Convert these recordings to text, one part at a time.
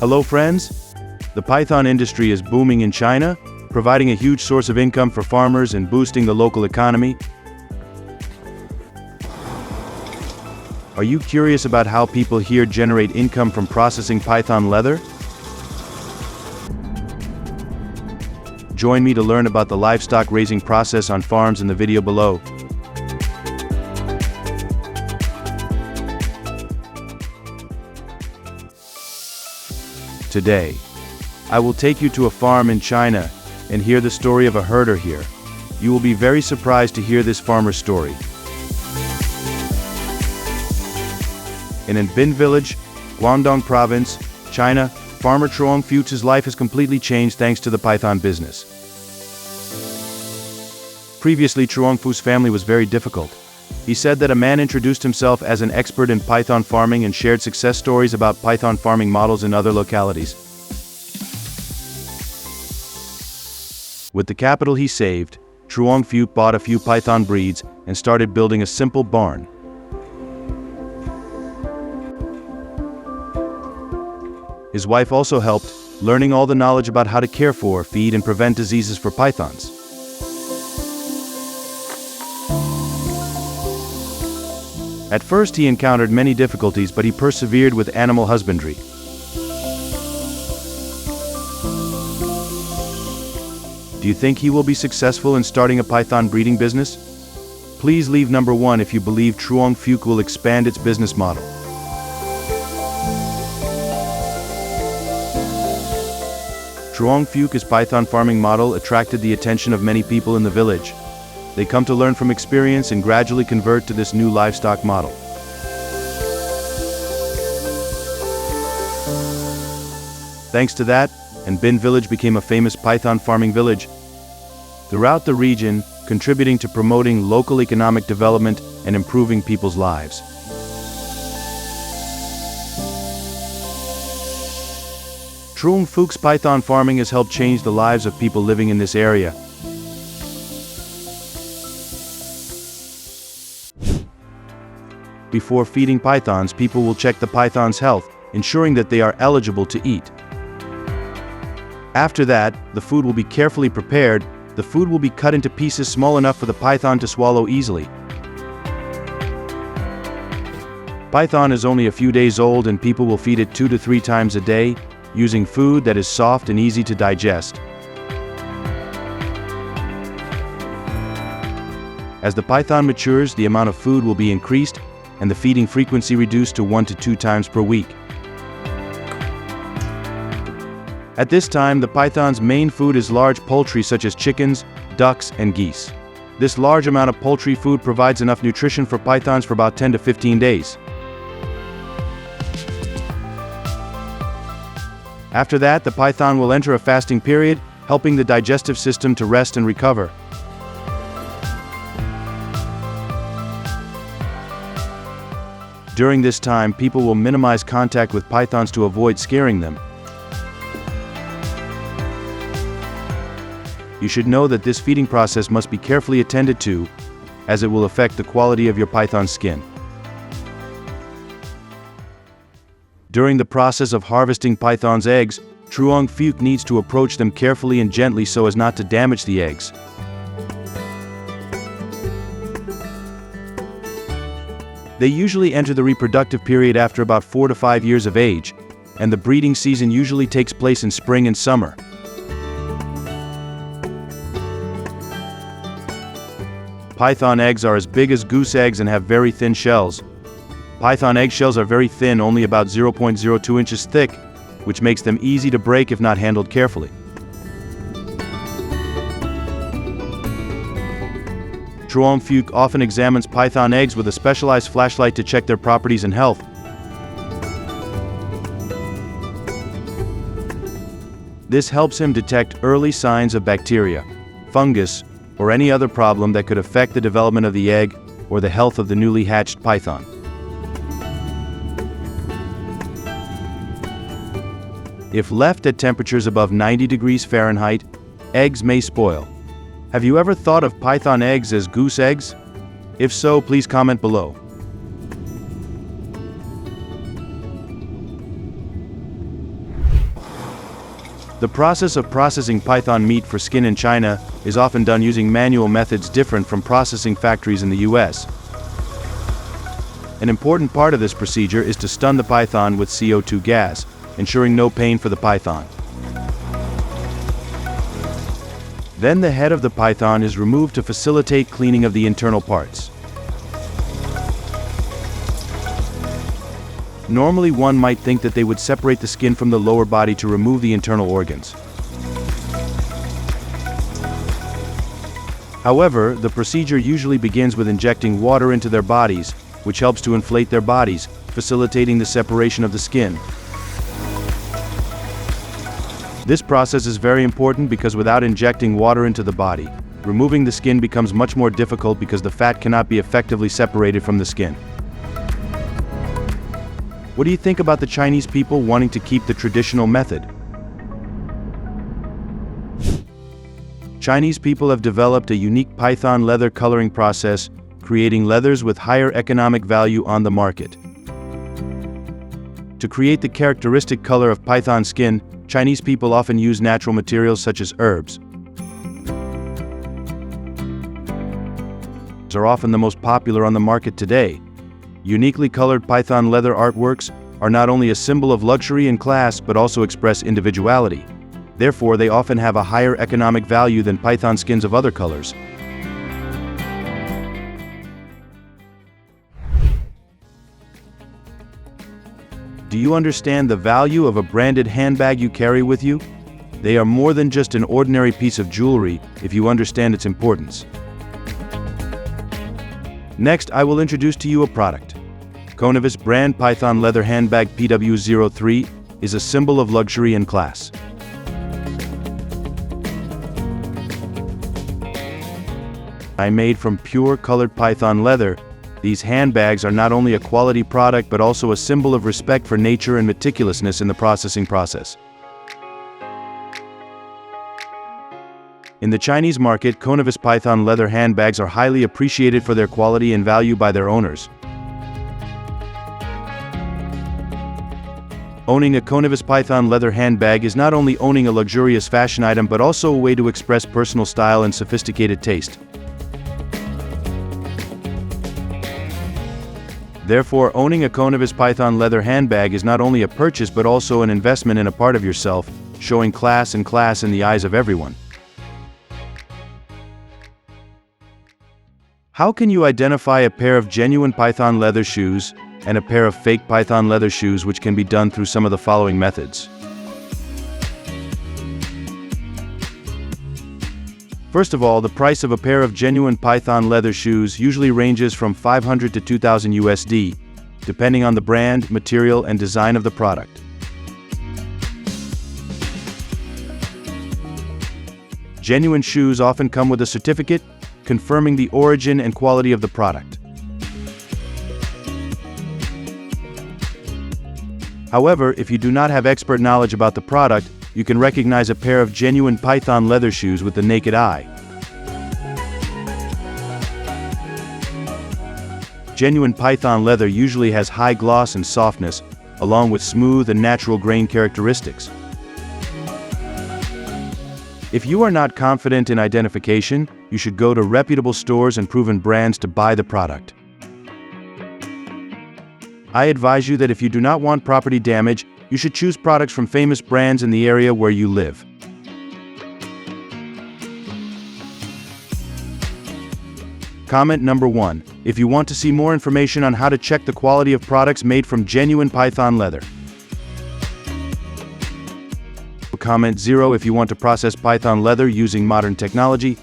Hello friends! The python industry is booming in China, providing a huge source of income for farmers and boosting the local economy. Are you curious about how people here generate income from processing python leather? Join me to learn about the livestock raising process on farms in the video below. Today, I will take you to a farm in China and hear the story of a herder here. You will be very surprised to hear this farmer's story. In Anbin village, Guangdong province, China, farmer Truong Fuch's life has completely changed thanks to the python business. Previously, Truong Fu's family was very difficult. He said that a man introduced himself as an expert in python farming and shared success stories about python farming models in other localities. With the capital he saved, Truong Fu bought a few python breeds and started building a simple barn. His wife also helped, learning all the knowledge about how to care for, feed, and prevent diseases for pythons. At first he encountered many difficulties, but he persevered with animal husbandry. Do you think he will be successful in starting a python breeding business? Please leave number 1 if you believe Truong Fu will expand its business model. Truong Fu's python farming model attracted the attention of many people in the village. They come to learn from experience and gradually convert to this new livestock model. Thanks to that, Anbin village became a famous python farming village throughout the region, contributing to promoting local economic development and improving people's lives. Truong Fu's python farming has helped change the lives of people living in this area. Before feeding pythons, people will check the python's health, ensuring that they are eligible to eat. After that, the food will be carefully prepared. The food will be cut into pieces small enough for the python to swallow easily. Python is only a few days old and people will feed it 2 to 3 times a day, using food that is soft and easy to digest. As the python matures, the amount of food will be increased and the feeding frequency reduced to 1 to 2 times per week. At this time, the python's main food is large poultry such as chickens, ducks, and geese. This large amount of poultry food provides enough nutrition for pythons for about 10 to 15 days. After that, the python will enter a fasting period, helping the digestive system to rest and recover. During this time, people will minimize contact with pythons to avoid scaring them. You should know that this feeding process must be carefully attended to, as it will affect the quality of your python's skin. During the process of harvesting python's eggs, Truong Fu needs to approach them carefully and gently so as not to damage the eggs. They usually enter the reproductive period after about 4 to 5 years of age, and the breeding season usually takes place in spring and summer. Python eggs are as big as goose eggs and have very thin shells. Python eggshells are very thin, only about 0.02 inches thick, which makes them easy to break if not handled carefully. Truong Fu often examines python eggs with a specialized flashlight to check their properties and health. This helps him detect early signs of bacteria, fungus, or any other problem that could affect the development of the egg or the health of the newly hatched python. If left at temperatures above 90 degrees Fahrenheit, eggs may spoil. Have you ever thought of python eggs as goose eggs? If so, please comment below. The process of processing python meat for skin in China is often done using manual methods different from processing factories in the US. An important part of this procedure is to stun the python with CO2 gas, ensuring no pain for the python. Then the head of the python is removed to facilitate cleaning of the internal parts. Normally one might think that they would separate the skin from the lower body to remove the internal organs. However, the procedure usually begins with injecting water into their bodies, which helps to inflate their bodies, facilitating the separation of the skin. This process is very important because without injecting water into the body, removing the skin becomes much more difficult because the fat cannot be effectively separated from the skin. What do you think about the Chinese people wanting to keep the traditional method? Chinese people have developed a unique python leather coloring process, creating leathers with higher economic value on the market. To create the characteristic color of python skin, Chinese people often use natural materials such as herbs. These are often the most popular on the market today. Uniquely colored python leather artworks are not only a symbol of luxury and class but also express individuality. Therefore, they often have a higher economic value than python skins of other colors. Do you understand the value of a branded handbag you carry with you? They are more than just an ordinary piece of jewelry if you understand its importance. Next, I will introduce to you a product. Conovis brand python leather handbag PW03 is a symbol of luxury and class. Made from pure colored python leather, these handbags are not only a quality product but also a symbol of respect for nature and meticulousness in the processing process. In the Chinese market, Conovis python leather handbags are highly appreciated for their quality and value by their owners. Owning a Conovis python leather handbag is not only owning a luxurious fashion item but also a way to express personal style and sophisticated taste. Therefore, owning a Conovis python leather handbag is not only a purchase but also an investment in a part of yourself, showing class in the eyes of everyone. How can you identify a pair of genuine python leather shoes and a pair of fake python leather shoes, which can be done through some of the following methods? First of all, the price of a pair of genuine python leather shoes usually ranges from $500 to $2,000 USD, depending on the brand, material, and design of the product. Genuine shoes often come with a certificate confirming the origin and quality of the product. However, if you do not have expert knowledge about the product, you can recognize a pair of genuine python leather shoes with the naked eye. Genuine python leather usually has high gloss and softness, along with smooth and natural grain characteristics. If you are not confident in identification, you should go to reputable stores and proven brands to buy the product. I advise you that if you do not want property damage, you should choose products from famous brands in the area where you live. Comment number 1. If you want to see more information on how to check the quality of products made from genuine python leather. Comment 0 if you want to process python leather using modern technology.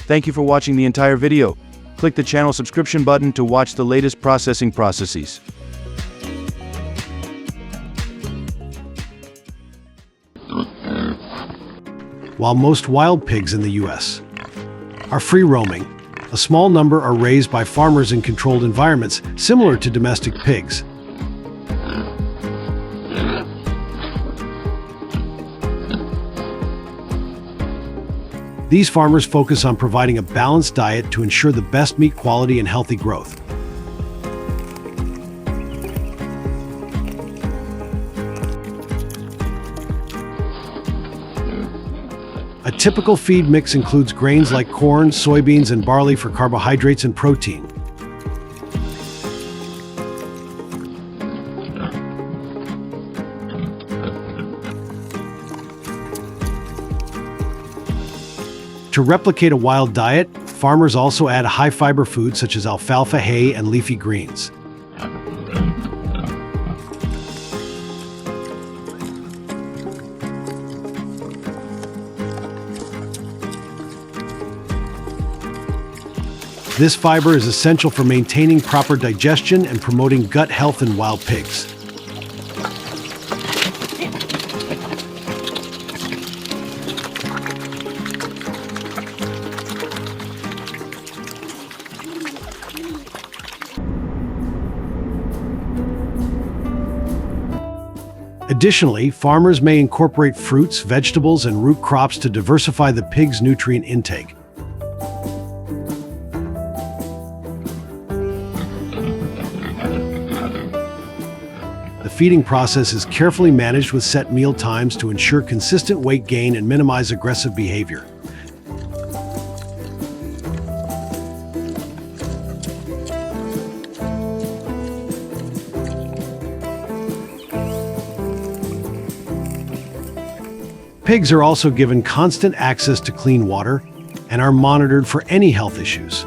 Thank you for watching the entire video. Click the channel subscription button to watch the latest processing processes. While most wild pigs in the U.S. are free-roaming, a small number are raised by farmers in controlled environments similar to domestic pigs. These farmers focus on providing a balanced diet to ensure the best meat quality and healthy growth. A typical feed mix includes grains like corn, soybeans, and barley for carbohydrates and protein. To replicate a wild diet, farmers also add high-fiber foods such as alfalfa, hay, and leafy greens. This fiber is essential for maintaining proper digestion and promoting gut health in wild pigs. Additionally, farmers may incorporate fruits, vegetables, and root crops to diversify the pig's nutrient intake. The feeding process is carefully managed with set meal times to ensure consistent weight gain and minimize aggressive behavior. Pigs are also given constant access to clean water and are monitored for any health issues.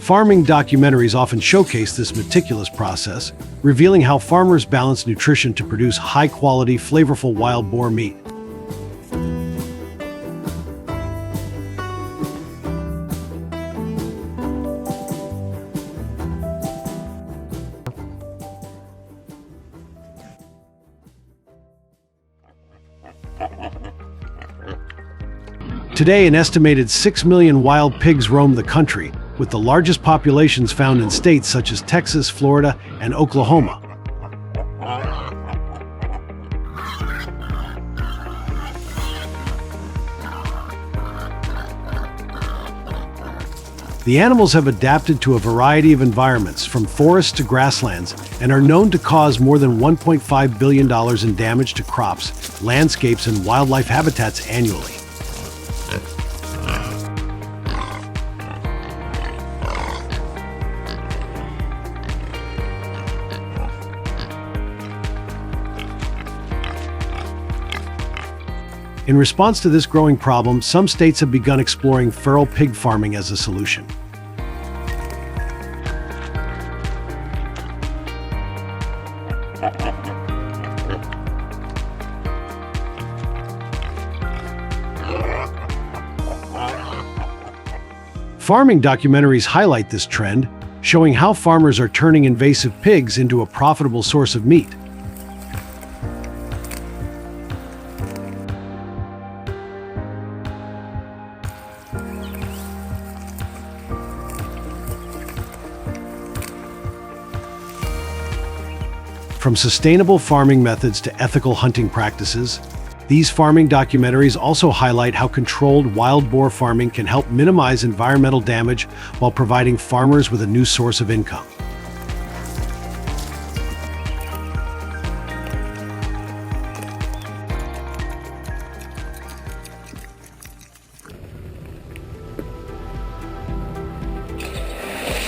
Farming documentaries often showcase this meticulous process, revealing how farmers balance nutrition to produce high-quality, flavorful wild boar meat. Today, an estimated 6 million wild pigs roam the country, with the largest populations found in states such as Texas, Florida, and Oklahoma. The animals have adapted to a variety of environments, from forests to grasslands, and are known to cause more than $1.5 billion in damage to crops, landscapes, and wildlife habitats annually. In response to this growing problem, some states have begun exploring feral pig farming as a solution. Farming documentaries highlight this trend, showing how farmers are turning invasive pigs into a profitable source of meat. From sustainable farming methods to ethical hunting practices, these farming documentaries also highlight how controlled wild boar farming can help minimize environmental damage while providing farmers with a new source of income.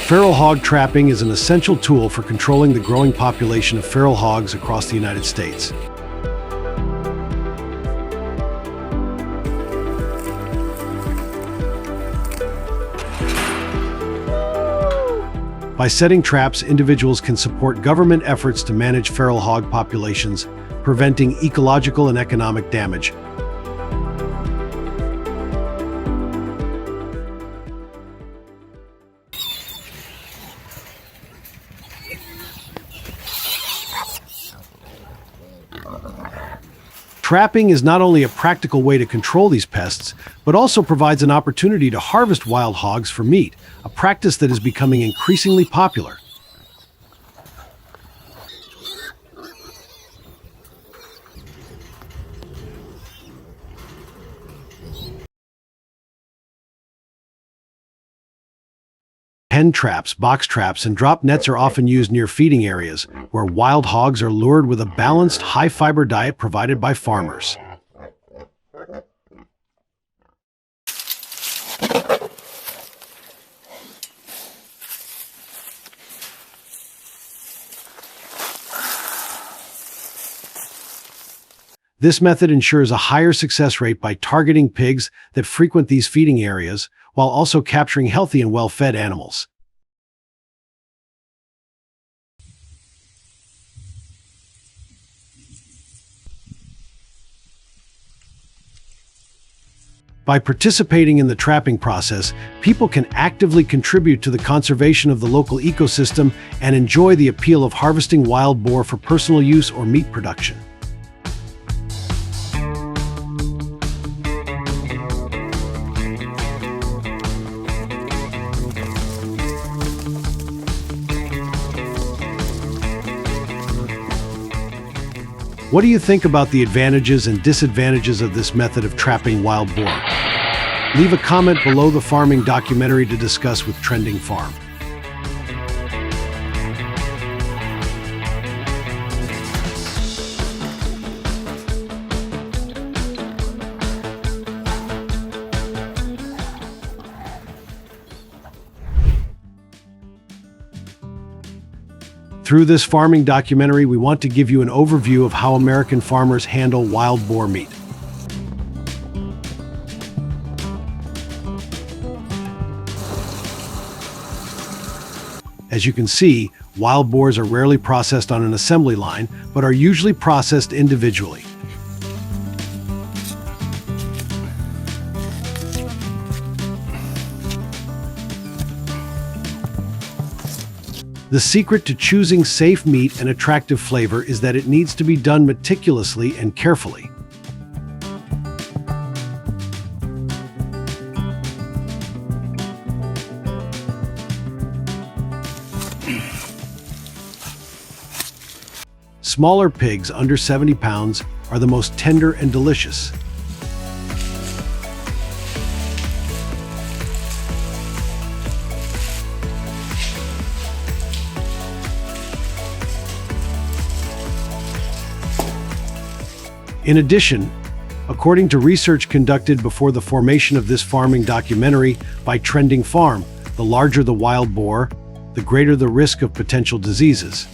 Feral hog trapping is an essential tool for controlling the growing population of feral hogs across the United States. By setting traps, individuals can support government efforts to manage feral hog populations, preventing ecological and economic damage. Trapping is not only a practical way to control these pests, but also provides an opportunity to harvest wild hogs for meat, a practice that is becoming increasingly popular. Pen traps, box traps, and drop nets are often used near feeding areas, where wild hogs are lured with a balanced, high-fiber diet provided by farmers. This method ensures a higher success rate by targeting pigs that frequent these feeding areas, while also capturing healthy and well-fed animals. By participating in the trapping process, people can actively contribute to the conservation of the local ecosystem and enjoy the appeal of harvesting wild boar for personal use or meat production. What do you think about the advantages and disadvantages of this method of trapping wild boar? Leave a comment below the farming documentary to discuss with Trending Farm. Through this farming documentary, we want to give you an overview of how American farmers handle wild boar meat. As you can see, wild boars are rarely processed on an assembly line, but are usually processed individually. The secret to choosing safe meat and attractive flavor is that it needs to be done meticulously and carefully. Smaller pigs under 70 pounds are the most tender and delicious. In addition, according to research conducted before the formation of this farming documentary by Trending Farm, the larger the wild boar, the greater the risk of potential diseases.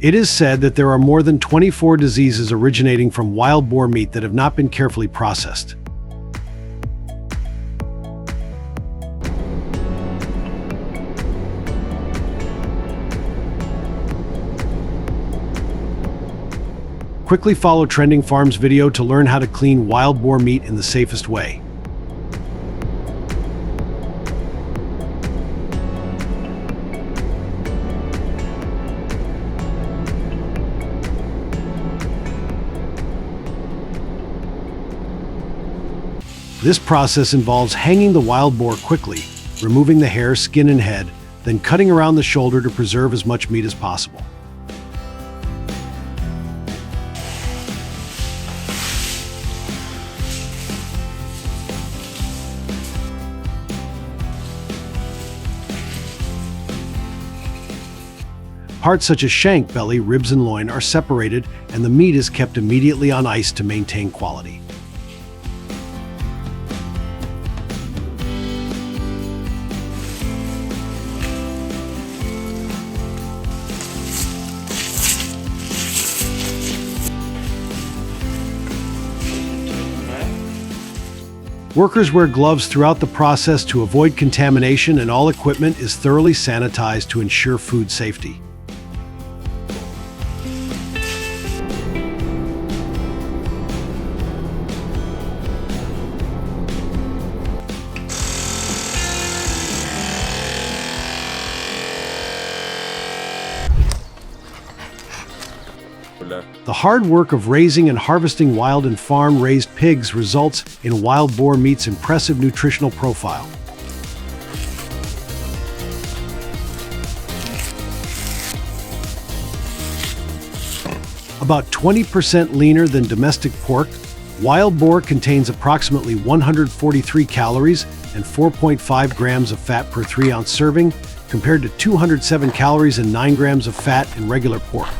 It is said that there are more than 24 diseases originating from wild boar meat that have not been carefully processed. Quickly follow Trending Farm's video to learn how to clean wild boar meat in the safest way. This process involves hanging the wild boar quickly, removing the hair, skin, and head, then cutting around the shoulder to preserve as much meat as possible. Parts such as shank, belly, ribs, and loin are separated, and the meat is kept immediately on ice to maintain quality. Workers wear gloves throughout the process to avoid contamination, and all equipment is thoroughly sanitized to ensure food safety. The hard work of raising and harvesting wild and farm-raised pigs results in wild boar meat's impressive nutritional profile. About 20% leaner than domestic pork, wild boar contains approximately 143 calories and 4.5 grams of fat per 3-ounce serving, compared to 207 calories and 9 grams of fat in regular pork.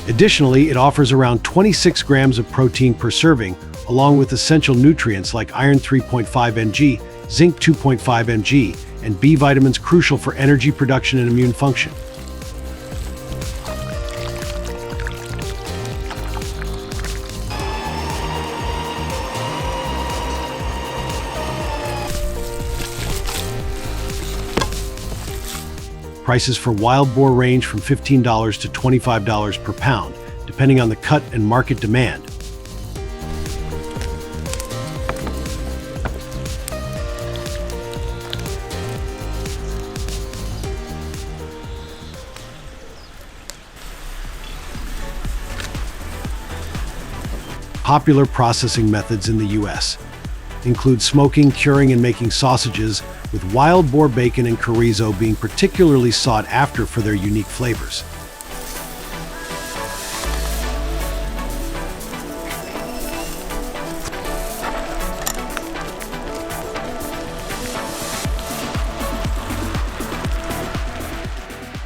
Additionally, it offers around 26 grams of protein per serving, along with essential nutrients like iron 3.5 mg, zinc 2.5 mg, and B vitamins crucial for energy production and immune function. Prices for wild boar range from $15 to $25 per pound, depending on the cut and market demand. Popular processing methods in the U.S. include smoking, curing, and making sausages, with wild boar bacon and chorizo being particularly sought after for their unique flavors.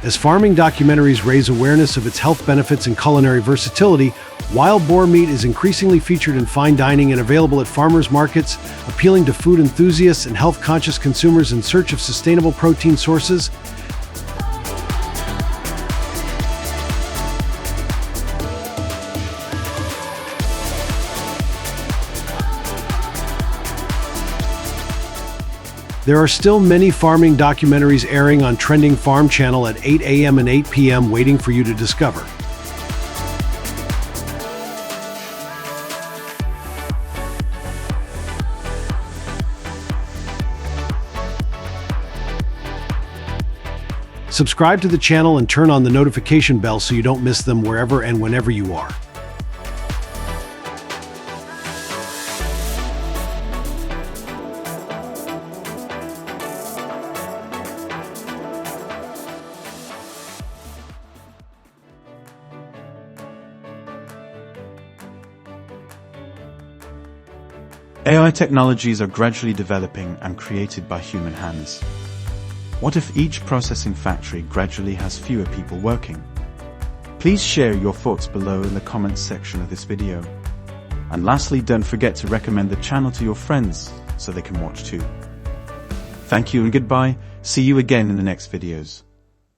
As farming documentaries raise awareness of its health benefits and culinary versatility, wild boar meat is increasingly featured in fine dining and available at farmers markets, appealing to food enthusiasts and health-conscious consumers in search of sustainable protein sources. There are still many farming documentaries airing on Trending Farm channel at 8 a.m. and 8 p.m. waiting for you to discover. Subscribe to the channel and turn on the notification bell so you don't miss them wherever and whenever you are. AI technologies are gradually developing and created by human hands. What if each processing factory gradually has fewer people working? Please share your thoughts below in the comments section of this video. And lastly, don't forget to recommend the channel to your friends so they can watch too. Thank you and goodbye. See you again in the next videos.